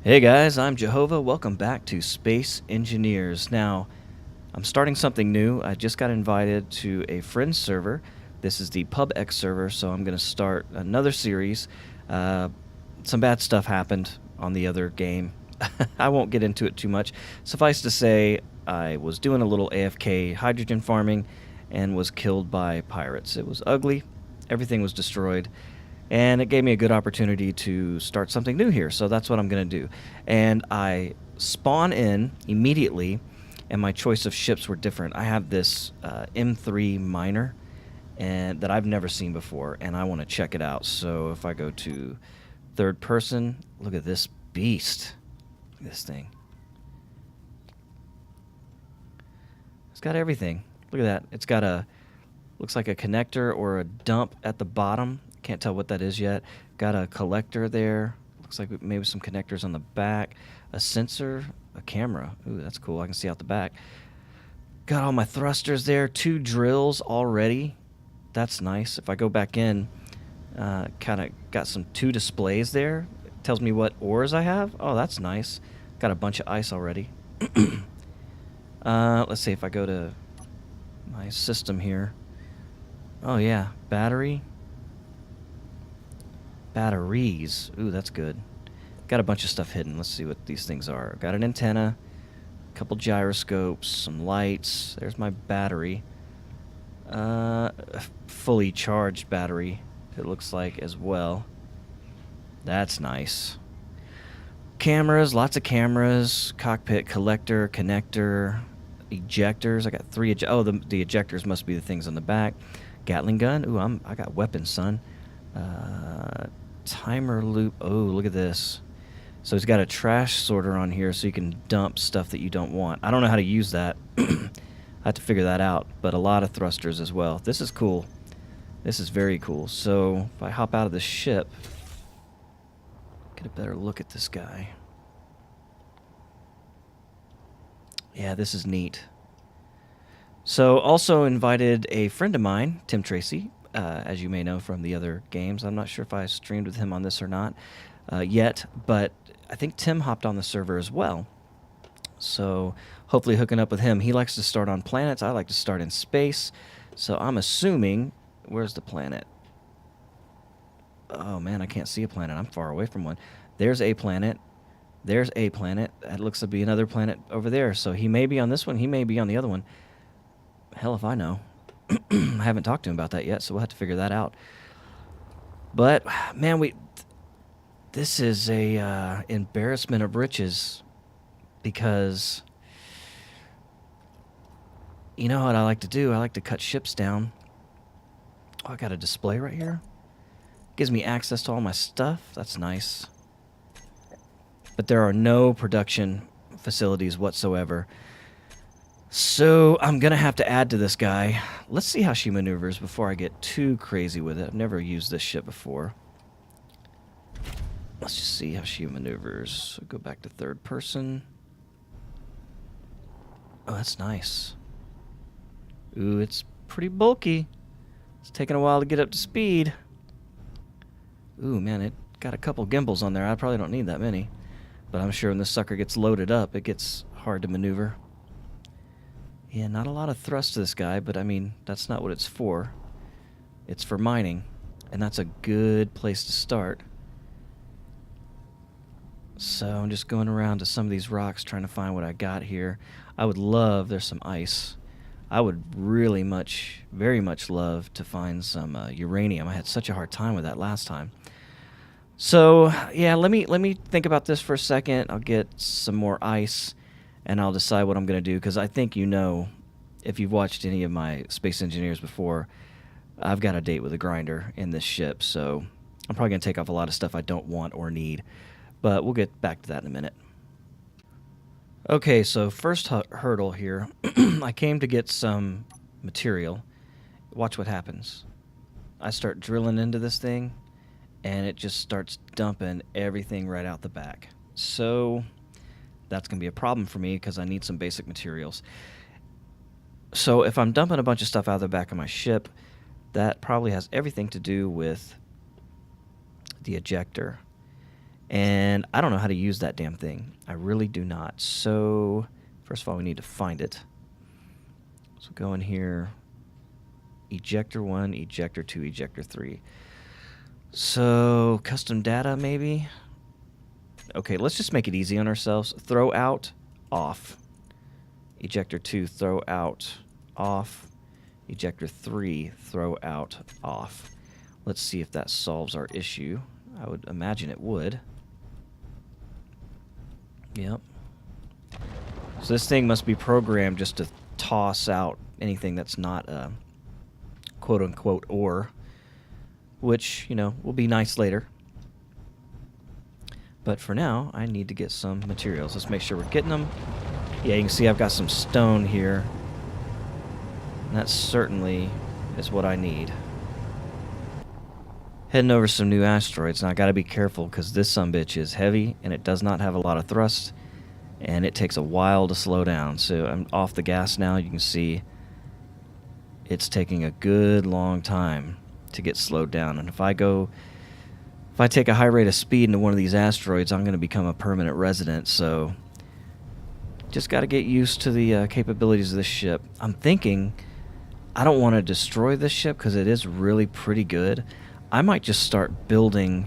Hey guys, I'm JOEHOVA. Welcome back to Space Engineers. Now, I'm starting something new. I just got invited to a friend's server. This is the PubX server, so I'm going to start another series. Some bad stuff happened on the other game. I won't get into it too much. Suffice to say, I was doing a little AFK hydrogen farming and was killed by pirates. It was ugly. Everything was destroyed. And it gave me a good opportunity to start something new here, so that's what I'm going to do. And I spawn in immediately, and my choice of ships were different. I have this M3 miner and that I've never seen before, and I want to check it out. So if I go to third person, look at this beast. Look at this thing. It's got everything. Look at that. It's got looks like a connector or a dump at the bottom. Can't tell what that is yet. Got a collector there. Looks like maybe some connectors on the back. A sensor, a camera. Ooh, that's cool. I can see out the back. Got all my thrusters there. 2 drills already. That's nice. If I go back in, kind of got some 2 displays there. It tells me what ores I have. Oh, that's nice. Got a bunch of ice already. Let's see if I go to my system here. Oh, yeah. Batteries. Ooh, that's good. Got a bunch of stuff hidden. Let's see what these things are. Got an antenna, a couple gyroscopes, some lights. There's my battery. A fully charged battery, it looks like, as well. That's nice. Cameras, lots of cameras. Cockpit, collector, connector, ejectors. I got 3 the ejectors must be the things on the back. Gatling gun. Ooh, I got weapons, son. Timer loop. Oh, look at this. So it's got a trash sorter on here so you can dump stuff that you don't want. I don't know how to use that. I have to figure that out, but a lot of thrusters as well. This is cool. This is very cool. So if I hop out of the ship, get a better look at this guy. Yeah, this is neat. So also invited a friend of mine, Tim Tracy, as you may know from the other games. I'm not sure if I streamed with him on this or not yet, but I think Tim hopped on the server as well. So hopefully hooking up with him. He likes to start on planets. I like to start in space. So I'm assuming... Where's the planet? Oh, man, I can't see a planet. I'm far away from one. There's a planet. There's a planet. That looks to be another planet over there. So he may be on this one. He may be on the other one. Hell if I know. I haven't talked to him about that yet, so we'll have to figure that out. But, man, this is a embarrassment of riches because you know what I like to do? I like to cut ships down. Oh, I got a display right here. Gives me access to all my stuff. That's nice. But there are no production facilities whatsoever. So I'm going to have to add to this guy. Let's see how she maneuvers before I get too crazy with it. I've never used this ship before. Let's just see how she maneuvers. So go back to third person. Oh, that's nice. Ooh, it's pretty bulky. It's taking a while to get up to speed. Ooh, man, it got a couple gimbals on there. I probably don't need that many. But I'm sure when this sucker gets loaded up, it gets hard to maneuver. Yeah, not a lot of thrust to this guy, but I mean, that's not what it's for. It's for mining, and that's a good place to start. So I'm just going around to some of these rocks trying to find what I got here. I would love, there's some ice. I would really very much love to find some uranium. I had such a hard time with that last time. So, yeah, let me think about this for a second. I'll get some more ice. And I'll decide what I'm going to do, because I think you know, if you've watched any of my Space Engineers before, I've got a date with a grinder in this ship, so I'm probably going to take off a lot of stuff I don't want or need. But we'll get back to that in a minute. Okay, so first hurdle here. I came to get some material. Watch what happens. I start drilling into this thing, and it just starts dumping everything right out the back. So... that's going to be a problem for me because I need some basic materials. So if I'm dumping a bunch of stuff out of the back of my ship, that probably has everything to do with the ejector. And I don't know how to use that damn thing. I really do not. So, first of all, we need to find it. So go in here, ejector 1, ejector 2, ejector 3. So, custom data maybe? Okay, let's just make it easy on ourselves. Throw out, off. Ejector 2, throw out, off. Ejector 3, throw out, off. Let's see if that solves our issue. I would imagine it would. Yep. So this thing must be programmed just to toss out anything that's not quote-unquote ore, which, you know, will be nice later. But for now, I need to get some materials. Let's make sure we're getting them. Yeah, you can see I've got some stone here. And that certainly is what I need. Heading over some new asteroids. Now I gotta be careful because this sumbitch is heavy and it does not have a lot of thrust. And it takes a while to slow down. So I'm off the gas now. You can see it's taking a good long time to get slowed down. And if I take a high rate of speed into one of these asteroids, I'm going to become a permanent resident. So just got to get used to the capabilities of this ship. I'm thinking I don't want to destroy this ship because it is really pretty good. I might just start building.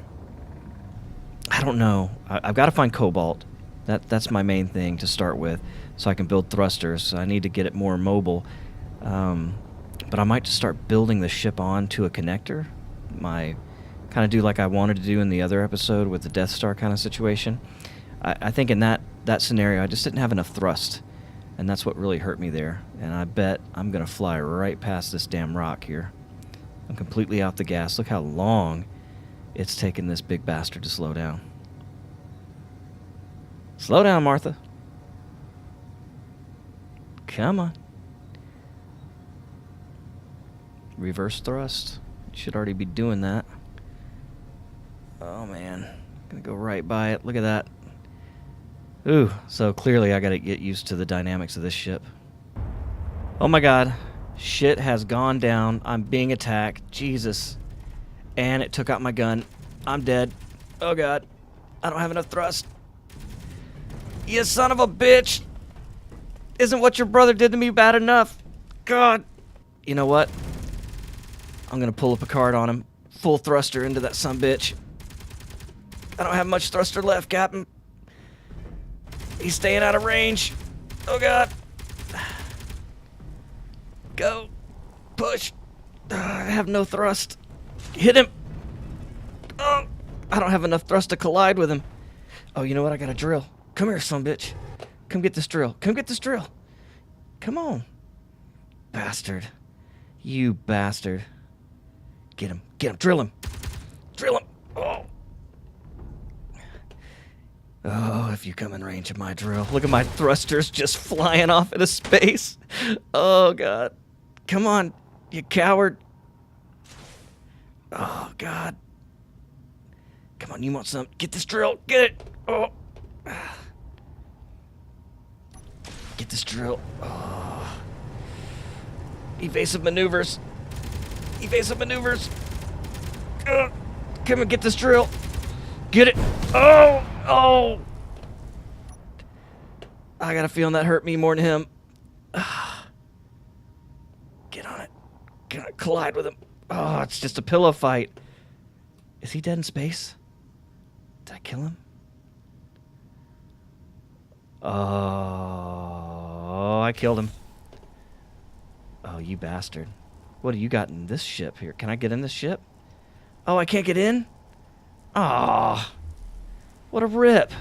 I don't know. I've got to find cobalt. That's my main thing to start with, so I can build thrusters. So I need to get it more mobile. But I might just start building the ship onto a connector. Kind of do like I wanted to do in the other episode with the Death Star kind of situation. I think in that scenario, I just didn't have enough thrust, and that's what really hurt me there. And I bet I'm going to fly right past this damn rock here. I'm completely out the gas. Look how long it's taken this big bastard to slow down. Slow down, Martha. Come on. Reverse thrust. Should already be doing that. Oh, man. Gonna go right by it. Look at that. Ooh, so clearly I gotta get used to the dynamics of this ship. Oh my god. Shit has gone down. I'm being attacked. Jesus. And it took out my gun. I'm dead. Oh god. I don't have enough thrust. You son of a bitch! Isn't what your brother did to me bad enough? God! You know what? I'm gonna pull a Picard on him. Full thruster into that sumbitch. I don't have much thruster left, Captain. He's staying out of range. Oh god. Go. Push. I have no thrust. Hit him. Oh, I don't have enough thrust to collide with him. Oh, you know what? I got a drill. Come here, sumbitch. Come get this drill. Come get this drill. Come on. Bastard. You bastard. Get him. Get him. Drill him. Drill him. Oh. Oh, if you come in range of my drill. Look at my thrusters just flying off into space. Oh, God. Come on, you coward. Oh, God. Come on, you want some? Get this drill. Get it. Oh. Get this drill. Oh. Evasive maneuvers. Evasive maneuvers. Come and get this drill. Get it. Oh. Oh. I got a feeling that hurt me more than him. Get on it. Get on it. Collide with him. Oh, it's just a pillow fight. Is he dead in space? Did I kill him? Oh, I killed him. Oh, you bastard. What do you got in this ship here? Can I get in this ship? Oh, I can't get in? Ah, what a rip.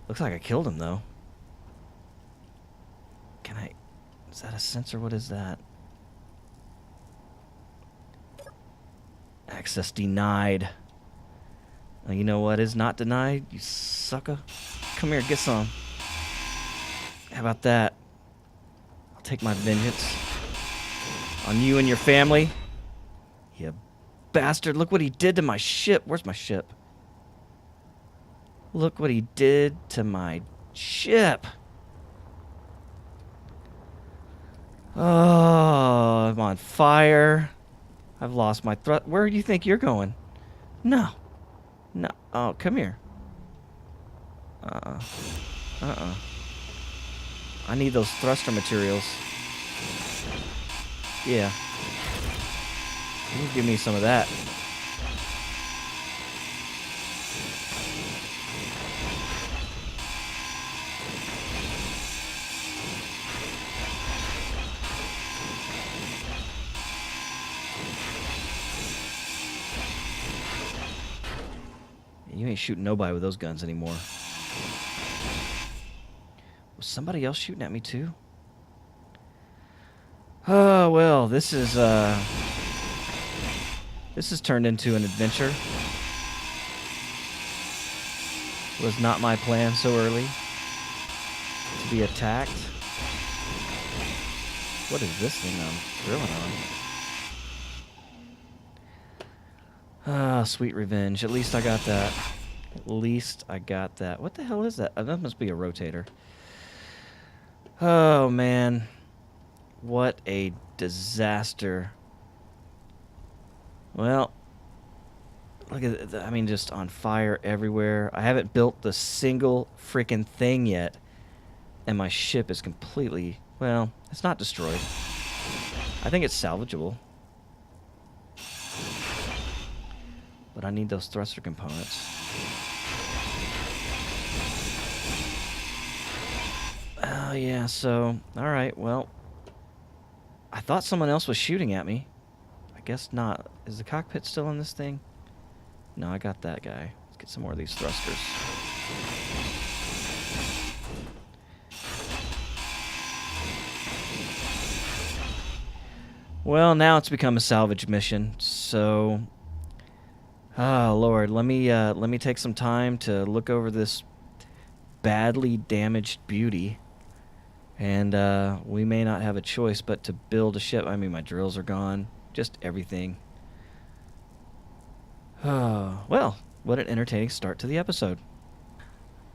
Looks like I killed him, though. Can I... Is that a sensor? What is that? Access denied. Oh, you know what is not denied, you sucker? Come here, get some. How about that? I'll take my vengeance on you and your family. You bastard. Look what he did to my ship. Where's my ship? Look what he did to my ship. Oh, I'm on fire. I've lost my thrust. Where do you think you're going? No. No. Oh, come here. Uh-uh. Uh-uh. I need those thruster materials. Yeah. You can give me some of that. You ain't shooting nobody with those guns anymore. Was somebody else shooting at me too? Oh, well, this has turned into an adventure. Was not my plan so early to be attacked. What is this thing I'm drilling on? Ah, sweet revenge. At least I got that. At least I got that. What the hell is that? That must be a rotator. Oh, man. What a disaster. Well, look at it. I mean, just on fire everywhere. I haven't built the single freaking thing yet. And my ship is completely... Well, it's not destroyed. I think it's salvageable. But I need those thruster components. Oh, yeah, so... Alright, well... I thought someone else was shooting at me. I guess not. Is the cockpit still on this thing? No, I got that guy. Let's get some more of these thrusters. Well, now it's become a salvage mission, so... Oh, Lord, let me take some time to look over this badly damaged beauty. And we may not have a choice but to build a ship. I mean, my drills are gone. Just everything. Oh, well, what an entertaining start to the episode.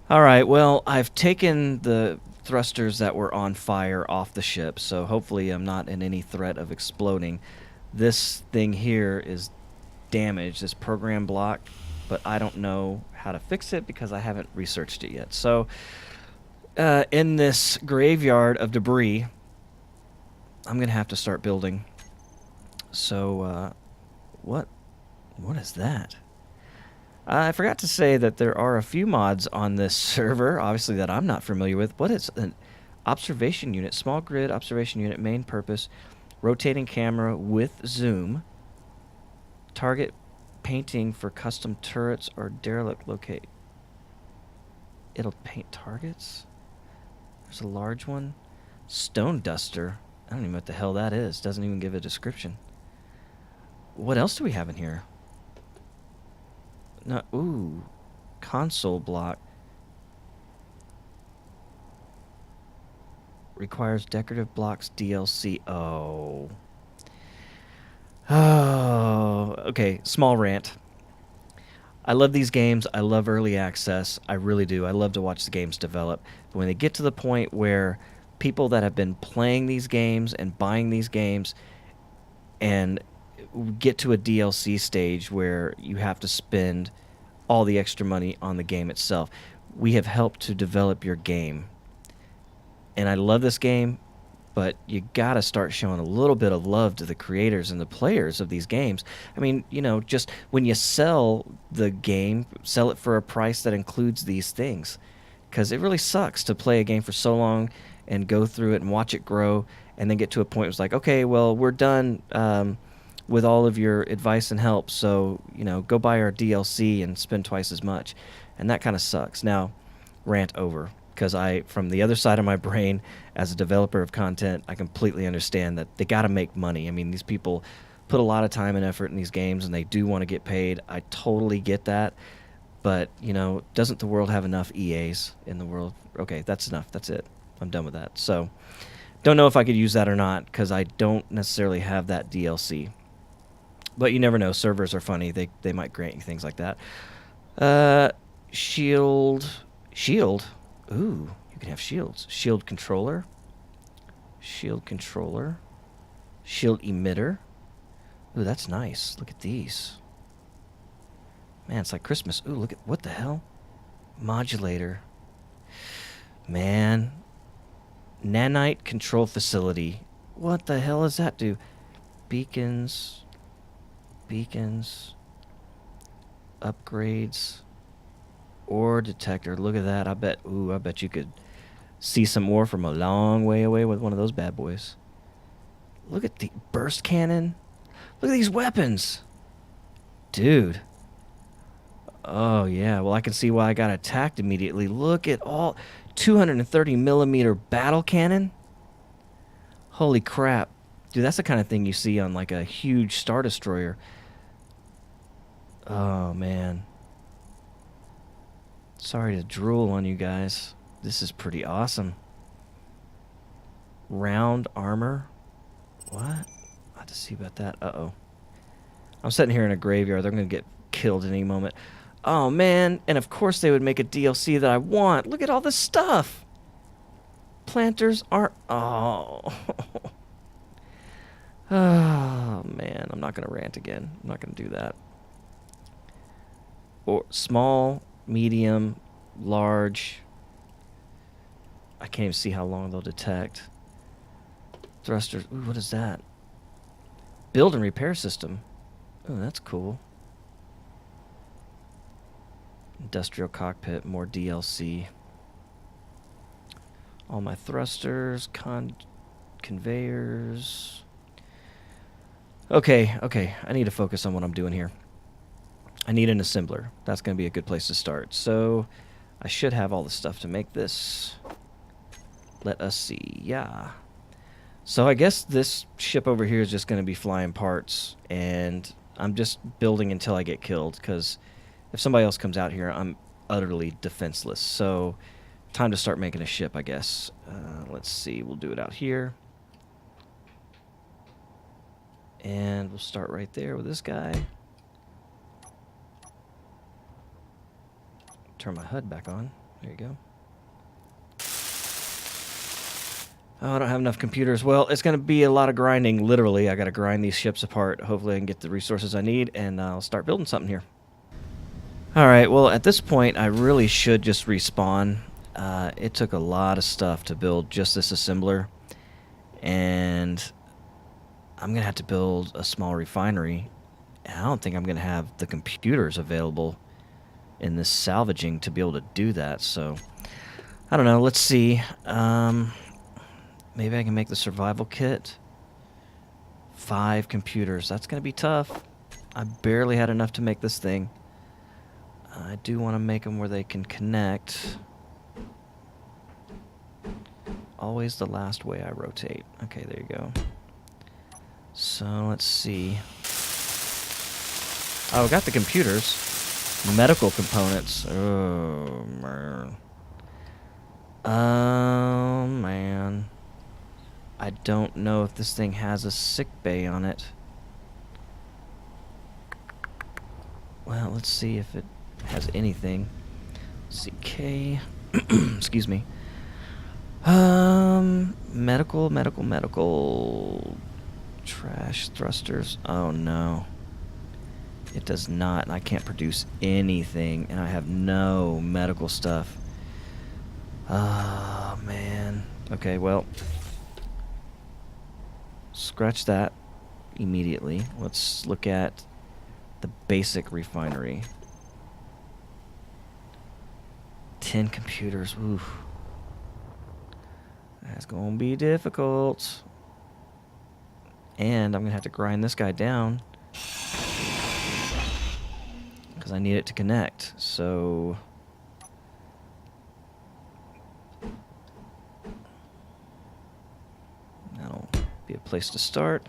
All right, well, I've taken the thrusters that were on fire off the ship, so hopefully I'm not in any threat of exploding. This thing here is damaged, this program block, but I don't know how to fix it because I haven't researched it yet. So... in this graveyard of debris, I'm going to have to start building. So, what is that? I forgot to say that there are a few mods on this server, obviously, that I'm not familiar with. What is an observation unit? Small grid observation unit, main purpose, rotating camera with zoom, target painting for custom turrets or derelict locate. It'll paint targets? There's a large one. Stone duster. I don't even know what the hell that is. Doesn't even give a description. What else do we have in here? No, ooh. Console block. Requires decorative blocks DLC. Oh. Oh. Okay, small rant. I love these games. I love early access. I really do. I love to watch the games develop. But when they get to the point where people that have been playing these games and buying these games and get to a DLC stage where you have to spend all the extra money on the game itself, we have helped to develop your game. And I love this game, but you gotta start showing a little bit of love to the creators and the players of these games. I mean, you know, just when you sell the game, sell it for a price that includes these things. Because it really sucks to play a game for so long and go through it and watch it grow and then get to a point where it's like, okay, well, we're done with all of your advice and help, so, you know, go buy our DLC and spend twice as much. And that kind of sucks. Now, rant over. Because from the other side of my brain, as a developer of content, I completely understand that they got to make money. I mean, these people put a lot of time and effort in these games, and they do want to get paid. I totally get that. But, you know, doesn't the world have enough EAs in the world? Okay, that's enough. That's it. I'm done with that. So, don't know if I could use that or not, because I don't necessarily have that DLC. But you never know. Servers are funny. They might grant you things like that. Shield. Ooh, you can have shields. Shield controller. Shield controller. Shield emitter. Ooh, that's nice. Look at these. Man, it's like Christmas. Ooh, look at, what the hell? Modulator. Man. Nanite control facility. What the hell does that do? Beacons. Beacons. Upgrades. Ore detector. Look at that. I bet you could see some ore from a long way away with one of those bad boys. Look at the burst cannon. Look at these weapons. Dude. Oh, yeah. Well, I can see why I got attacked immediately. Look at all... 230 millimeter battle cannon? Holy crap. Dude, that's the kind of thing you see on, like, a huge Star Destroyer. Oh, man. Sorry to drool on you guys. This is pretty awesome. Round armor? What? I'll have to see about that. Uh-oh. I'm sitting here in a graveyard. They're going to get killed at any moment. Oh, man. And of course they would make a DLC that I want. Look at all this stuff. Planters aren't... Oh. Oh, man. I'm not going to rant again. I'm not going to do that. Or small, medium, large. I can't even see how long they'll detect. Thrusters. Ooh, what is that? Build and repair system. Oh, that's cool. Industrial cockpit, more DLC. All my thrusters, conveyors. Okay. I need to focus on what I'm doing here. I need an assembler. That's going to be a good place to start. So, I should have all the stuff to make this. Let us see. Yeah. So, I guess this ship over here is just going to be flying parts. And I'm just building until I get killed. Because if somebody else comes out here, I'm utterly defenseless. So, time to start making a ship, I guess. Let's see. We'll do it out here. And we'll start right there with this guy. Turn my HUD back on. There you go. Oh, I don't have enough computers. Well, it's going to be a lot of grinding, literally. I got to grind these ships apart. Hopefully I can get the resources I need, and I'll start building something here. Alright, well, at this point, I really should just respawn. It took a lot of stuff to build just this assembler, and I'm going to have to build a small refinery. I don't think I'm going to have the computers available in this salvaging to be able to do that, so I don't know. Let's see. Maybe I can make the survival kit. 5 computers. That's going to be tough. I barely had enough to make this thing. I do want to make them where they can connect. Always the last way I rotate. Okay, there you go. So, let's see. Oh, I got the computers. Medical components. Oh, man. Oh, man. I don't know if this thing has a sick bay on it. Well, let's see if it has anything. CK. Excuse me. Medical. Trash thrusters. Oh, no. It does not, and I can't produce anything, and I have no medical stuff. Oh, man. Okay, well, scratch that immediately. Let's look at the basic refinery. 10 computers. Oof. That's going to be difficult. And I'm going to have to grind this guy down because I need it to connect. So that'll be a place to start.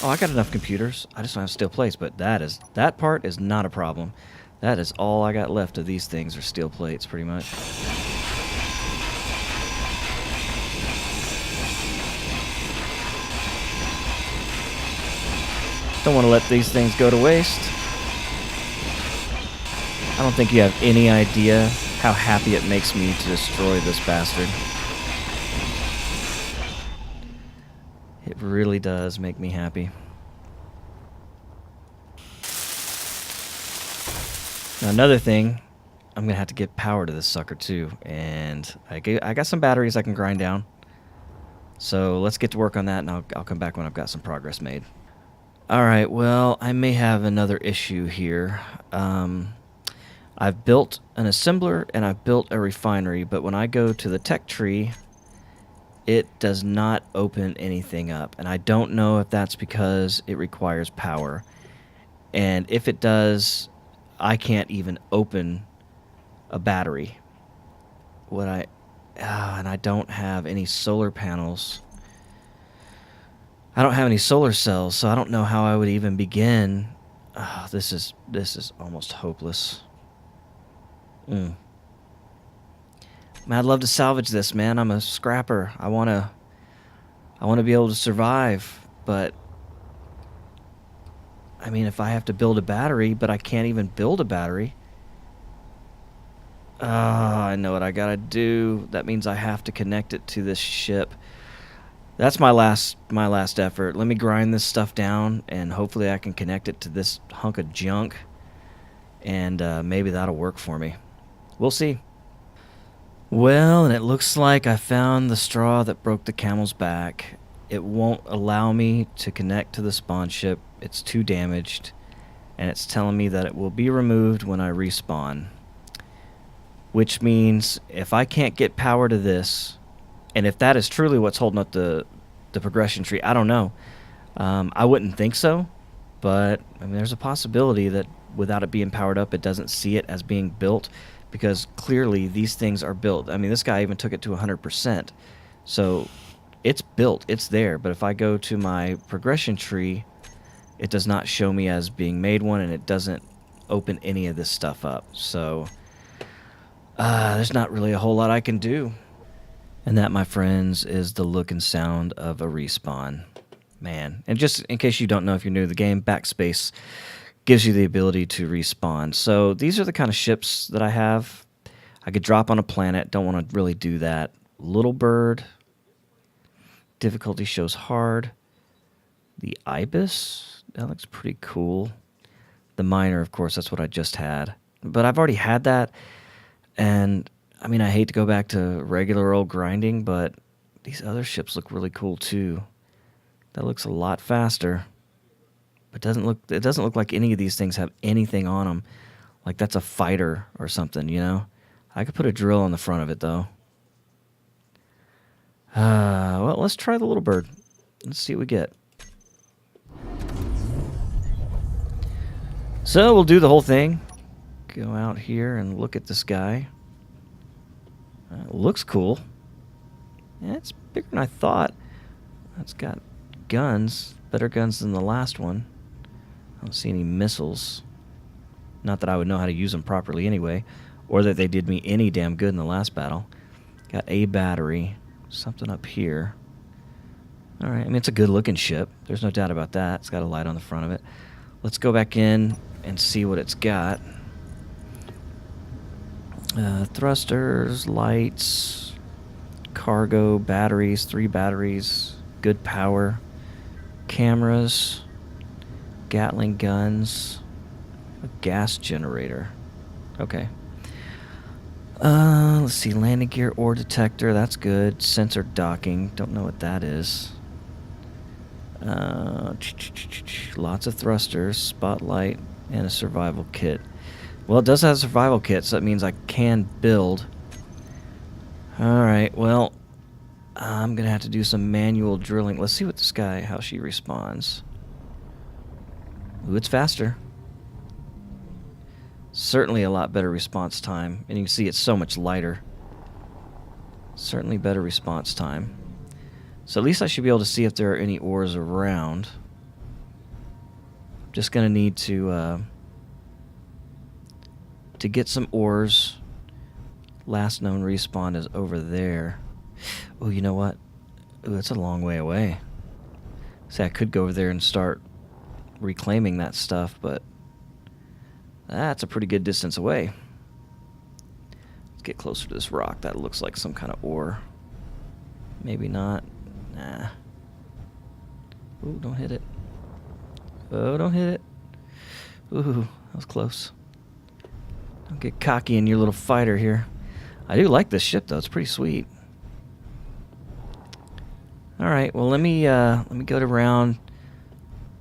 Oh, I got enough computers. I just don't have steel plates, but that part is not a problem. That is all I got left of these things are steel plates, pretty much. Don't want to let these things go to waste. I don't think you have any idea how happy it makes me to destroy this bastard. It really does make me happy. Now, another thing, I'm going to have to get power to this sucker too. And I got some batteries I can grind down. So let's get to work on that, and I'll come back when I've got some progress made. Alright, well, I may have another issue here. I've built an assembler and I've built a refinery, but when I go to the tech tree, it does not open anything up. And I don't know if that's because it requires power. And if it does, I can't even open a battery. And I don't have any solar panels. I don't have any solar cells, so I don't know how I would even begin. This is almost hopeless. Man, I'd love to salvage this, man. I'm a scrapper. I wanna be able to survive, but I mean, if I have to build a battery, but I can't even build a battery. I know what I gotta do. That means I have to connect it to this ship. That's my last effort. Let me grind this stuff down, and hopefully I can connect it to this hunk of junk, and maybe that'll work for me. We'll see. Well, and it looks like I found the straw that broke the camel's back. It won't allow me to connect to the spawn ship. It's too damaged, and it's telling me that it will be removed when I respawn. Which means if I can't get power to this, and if that is truly what's holding up the progression tree, I don't know. I wouldn't think so, but I mean, there's a possibility that without it being powered up, it doesn't see it as being built, because clearly these things are built. I mean, this guy even took it to 100%. So it's built, it's there, but if I go to my progression tree, it does not show me as being made one, and it doesn't open any of this stuff up. So there's not really a whole lot I can do. And that, my friends, is the look and sound of a respawn. Man. And just in case you don't know, if you're new to the game, backspace gives you the ability to respawn. So these are the kind of ships that I have. I could drop on a planet. Don't want to really do that. Little Bird. Difficulty shows hard. The Ibis. That looks pretty cool. The Miner, of course, that's what I just had. But I've already had that. And I mean, I hate to go back to regular old grinding, but these other ships look really cool too. That looks a lot faster. But it doesn't look like any of these things have anything on them. Like that's a fighter or something, you know? I could put a drill on the front of it though. Well, let's try the Little Bird. Let's see what we get. So we'll do the whole thing. Go out here and look at this guy. Looks cool. Yeah, it's bigger than I thought. It's got guns. Better guns than the last one. I don't see any missiles. Not that I would know how to use them properly anyway. Or that they did me any damn good in the last battle. Got a battery. Something up here. Alright, I mean, it's a good looking ship. There's no doubt about that. It's got a light on the front of it. Let's go back in and see what it's got. Thrusters, lights, cargo, batteries, 3 batteries, good power, cameras, Gatling guns, a gas generator. Okay. Let's see, landing gear, ore detector, that's good. Sensor docking, don't know what that is. Lots of thrusters, spotlight, and a survival kit. Well, it does have a survival kit, so that means I can build. Alright, well, I'm going to have to do some manual drilling. Let's see what this guy, how she responds. Ooh, it's faster. Certainly a lot better response time. And you can see it's so much lighter. Certainly better response time. So at least I should be able to see if there are any ores around. Just going to need to get some ores. Last known respawn is over there. Oh, you know what? Ooh, that's a long way away. See, I could go over there and start reclaiming that stuff, but that's a pretty good distance away. Let's get closer to this rock. That looks like some kind of ore. Maybe not. Nah. Ooh, don't hit it. Oh, don't hit it. Ooh, that was close. Don't get cocky in your little fighter here. I do like this ship though. It's pretty sweet. All right. Well, let me go around,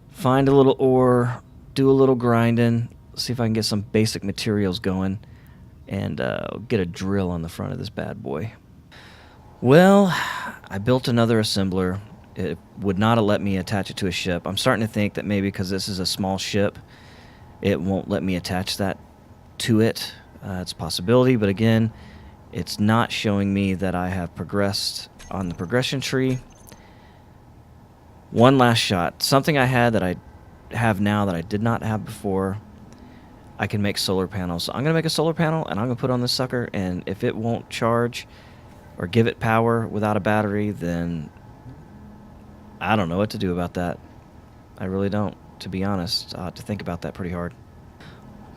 find a little ore, do a little grinding, see if I can get some basic materials going, and get a drill on the front of this bad boy. Well, I built another assembler. It would not have let me attach it to a ship. I'm starting to think that maybe because this is a small ship, it won't let me attach that to it. It's a possibility, but again, it's not showing me that I have progressed on the progression tree. One last shot. Something I had that I have now that I did not have before. I can make solar panels. So I'm going to make a solar panel, and I'm going to put it on this sucker, and if it won't charge or give it power without a battery, then I don't know what to do about that. I really don't, to be honest. I have to think about that pretty hard.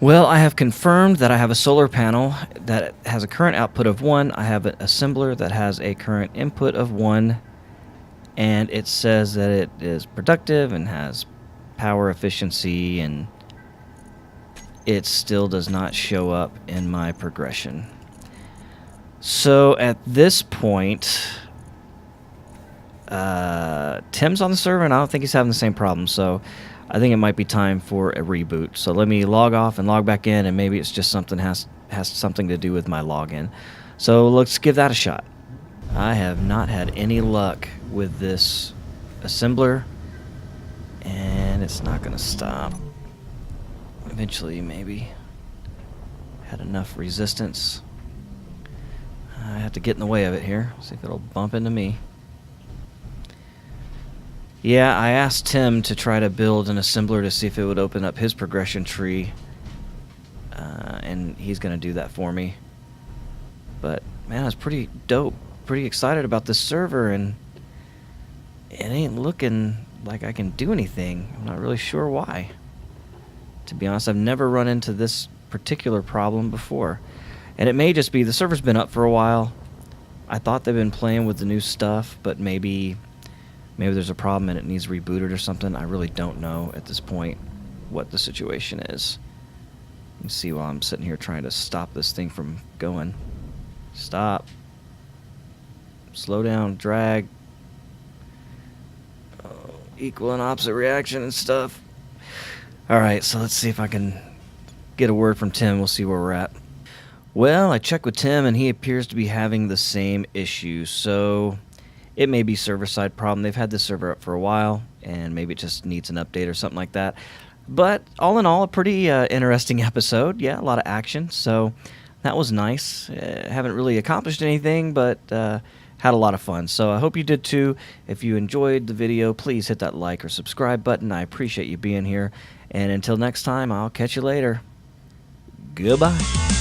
Well, I have confirmed that I have a solar panel that has a current output of 1. I have an assembler that has a current input of 1. And it says that it is productive and has power efficiency, and it still does not show up in my progression. So at this point, Tim's on the server, and I don't think he's having the same problem, so I think it might be time for a reboot. So let me log off and log back in, and maybe it's just something has something to do with my login. So let's give that a shot. I have not had any luck with this assembler, and it's not going to stop. Eventually, maybe. Had enough resistance. I have to get in the way of it here, see if it'll bump into me. Yeah, I asked Tim to try to build an assembler to see if it would open up his progression tree, and he's going to do that for me. But, man, it's pretty dope. Pretty excited about this server, and it ain't looking like I can do anything. I'm not really sure why. To be honest, I've never run into this particular problem before. And it may just be the server's been up for a while. I thought they've been playing with the new stuff, but maybe there's a problem and it needs rebooted or something. I really don't know at this point what the situation is. You can see while I'm sitting here trying to stop this thing from going. Stop. Slow down, drag. Equal and opposite reaction and stuff. Alright, so let's see if I can get a word from Tim. We'll see where we're at. Well, I checked with Tim, and he appears to be having the same issue. So it may be server-side problem. They've had this server up for a while, and maybe it just needs an update or something like that. But all in all, a pretty interesting episode. Yeah, a lot of action. So that was nice. Haven't really accomplished anything, but had a lot of fun. So I hope you did too. If you enjoyed the video, please hit that like or subscribe button. I appreciate you being here. And until next time, I'll catch you later. Goodbye.